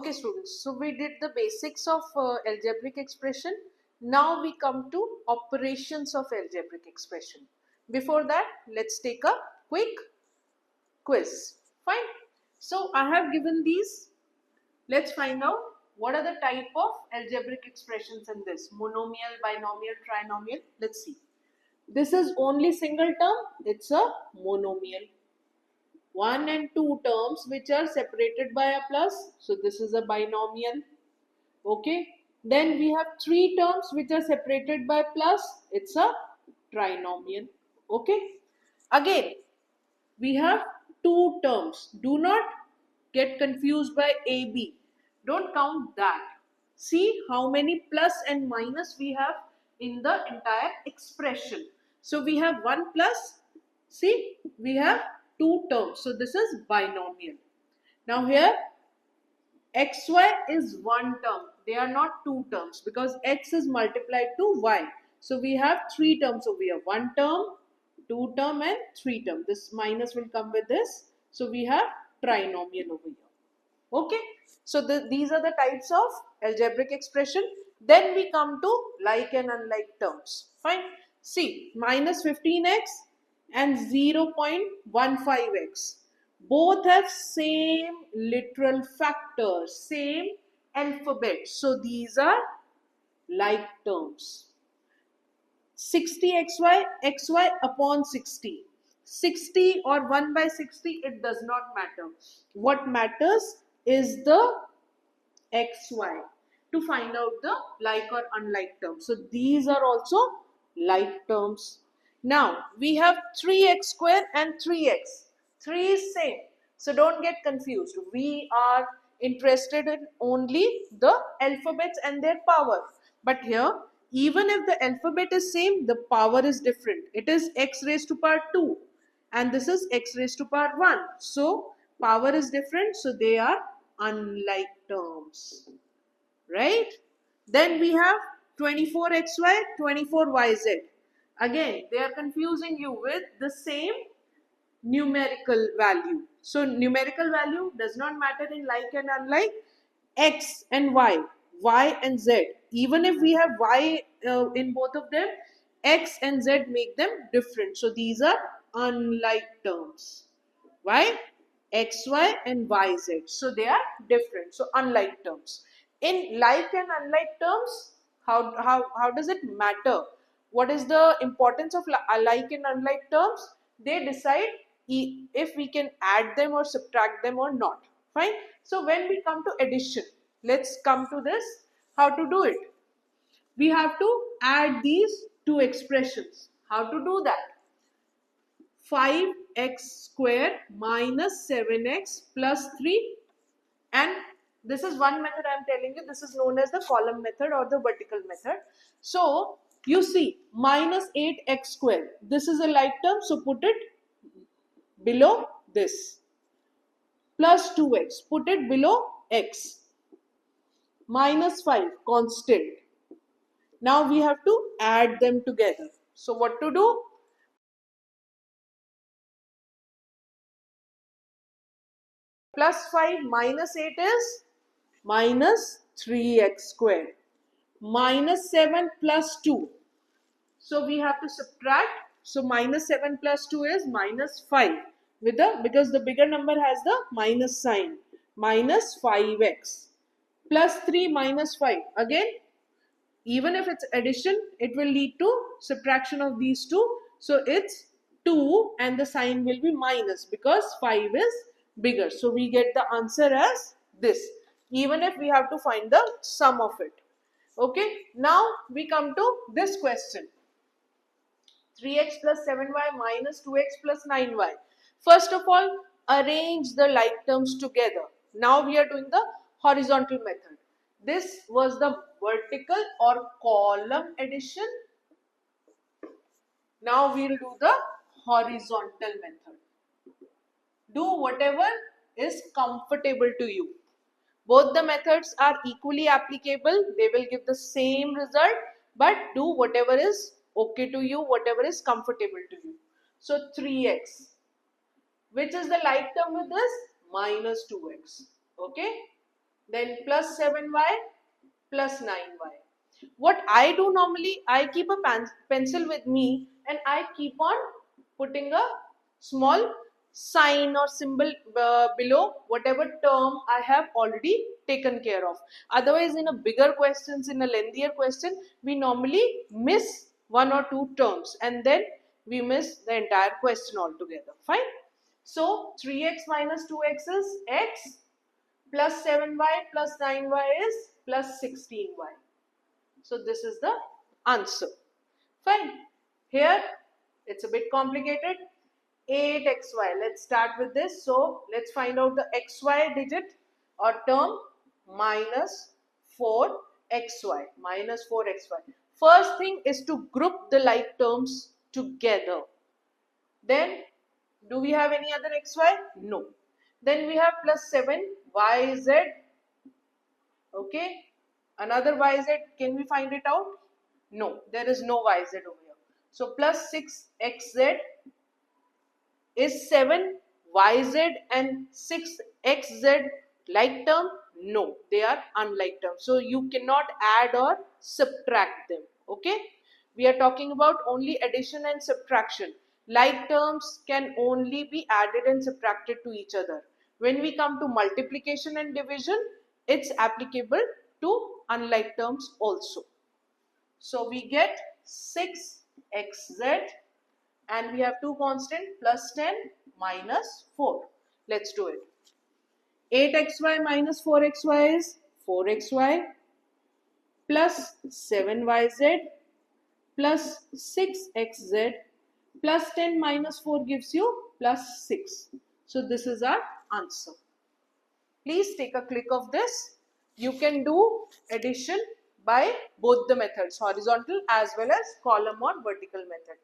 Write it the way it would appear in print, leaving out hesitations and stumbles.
Okay students, so we did the basics of algebraic expression. Now we come to operations of algebraic expression. Before that, let's take a quick quiz. Fine. So I have given these. Let's find out what are the type of algebraic expressions in this. Monomial, binomial, trinomial. Let's see. This is only single term. It's a monomial. 1 and 2 terms which are separated by a plus. So this is a binomial. Okay. Then we have 3 terms which are separated by plus. It's a trinomial. Okay. Again, we have 2 terms. Do not get confused by AB. Don't count that. See how many plus and minus we have in the entire expression. So we have 1 plus. See, we have 2 terms. So this is binomial. Now here xy is 1 term. They are not 2 terms because x is multiplied to y. So we have 3 terms over here. 1 term, 2 term and 3 term. This minus will come with this. So we have trinomial over here. Okay. So these are the types of algebraic expression. Then we come to like and unlike terms. Fine. See, minus 15x and 0.15x. Both have same literal factors, same alphabet. So these are like terms. 60xy, xy upon 60. 60 or 1 by 60, it does not matter. What matters is the xy to find out the like or unlike terms. So these are also like terms. Now we have 3x square and 3x. 3 is same. So don't get confused. We are interested in only the alphabets and their power. But here, even if the alphabet is same, the power is different. It is x raised to power 2 and this is x raised to power 1. So power is different. So they are unlike terms. Right? Then we have 24xy, 24yz. Again, they are confusing you with the same numerical value. So numerical value does not matter in like and unlike. X and y, y and z. Even if we have y in both of them, x and z make them different. So these are unlike terms. Why? xy and yz. So they are different. So unlike terms. In like and unlike terms, how does it matter? What is the importance of like and unlike terms? They decide if we can add them or subtract them or not. Fine. So when we come to addition, let's come to this. How to do it? We have to add these two expressions. How to do that? 5x square minus 7x plus 3, and this is one method I am telling you. This is known as the column method or the vertical method. So you see minus 8x square. This is a like term, so put it below this. Plus 2x, put it below x. Minus 5, constant. Now we have to add them together. So what to do? Plus 5 minus 8 is minus 3x square. Minus 7 plus 2. So we have to subtract. So minus 7 plus 2 is minus 5. Because the bigger number has the minus sign. Minus 5x. Plus 3 minus 5. Again, even if it's addition, it will lead to subtraction of these two. So it's 2 and the sign will be minus because 5 is bigger. So we get the answer as this. Even if we have to find the sum of it. Okay. Now we come to this question. 3x plus 7y minus 2x plus 9y. First of all, arrange the like terms together. Now we are doing the horizontal method. This was the vertical or column addition. Now we will do the horizontal method. Do whatever is comfortable to you. Both the methods are equally applicable. They will give the same result, but do whatever is okay to you, whatever is comfortable to you. So 3x. Which is the like term with this? Minus 2x. Okay. then plus 7y plus 9y. What I do normally, I keep a pencil with me and I keep on putting a small sign or symbol below whatever term I have already taken care of. Otherwise, in a bigger questions, in a lengthier question, we normally miss one or two terms and then we miss the entire question altogether. Fine. So 3x minus 2x is x, plus 7y plus 9y is plus 16y. So this is the answer. Fine. Here it's a bit complicated. 8xy. Let's start with this. So let's find out the xy digit or term, minus 4xy. Minus 4xy. First thing is to group the like terms together. Then do we have any other xy? No. Then we have plus 7yz. Okay. Another yz, can we find it out? No, there is no yz over here. So plus 6xz is 7yz and 6xz like term? No, they are unlike terms. So you cannot add or subtract them. Okay. We are talking about only addition and subtraction. Like terms can only be added and subtracted to each other. When we come to multiplication and division, it's applicable to unlike terms also. So we get 6xz and we have two constant plus 10 minus 4. Let's do it. 8xy minus 4xy is 4xy plus 7yz plus 6xz plus 10 minus 4 gives you plus 6. So this is our answer. Please take a click of this. You can do addition by both the methods, horizontal as well as column or vertical method.